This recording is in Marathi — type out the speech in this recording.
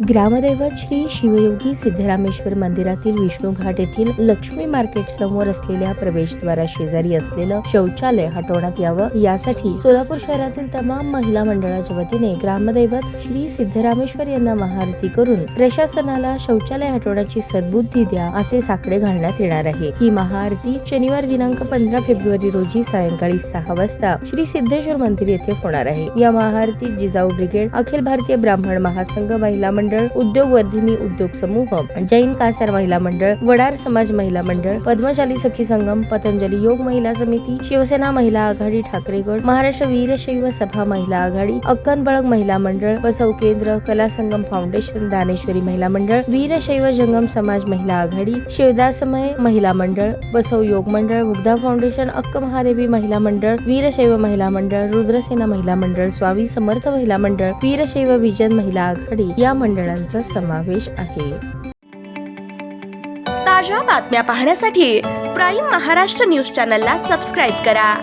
ग्रामदैवत श्री शिवयोगी सिद्धरामेश्वर मंदिरातील विष्णू घाट येथील लक्ष्मी मार्केट समोर असलेल्या प्रवेशद्वारा शेजारी असलेलं शौचालय हटवण्यात यावं यासाठी सोलापूर शहरातील तमाम महिला मंडळाच्या वतीने ग्रामदैवत श्री सिद्धरामेश्वर यांना महाआरती करून प्रशासनाला शौचालय हटवण्याची सद्बुद्धी द्या असे साकडे घालण्यात येणार आहे। ही महाआरती शनिवार दिनांक 15 फेब्रुवारी रोजी सायंकाळी 6 वाजता श्री सिद्धेश्वर मंदिर येथे होणार आहे। या महाआरतीत जिजाऊ ब्रिगेड, अखिल भारतीय ब्राह्मण महासंघ महिला मंडळ, उद्योग वर्धिनी उद्योग समूह, जैन कासार महिला मंडळ, वडार समाज महिला मंडळ, पद्मशाली सखी संगम, पतंजली योग महिला समिती, शिवसेना महिला आघाडी ठाकरे गट, महाराष्ट्र वीरशैव सभा महिला आघाडी, अक्कन बळग महिला मंडळ, बसव केंद्र, कला संगम फाउंडेशन, दानेश्वरी महिला मंडळ, वीरशैव जंगम समाज महिला आघाडी, शिवदासमय महिला मंडळ, बसव योग मंडळ, मुग्धा फाउंडेशन, अक्क महादेवी महिला मंडळ, वीरशैव महिला मंडळ, रुद्रसेना महिला मंडळ, स्वामी समर्थ महिला मंडळ, वीरशैव विजन महिला आघाडी या मंडळांचा समावेश आहे। ताज्या बातम्या पाहण्यासाठी प्राईम महाराष्ट्र न्यूज चॅनलला सबस्क्राईब करा।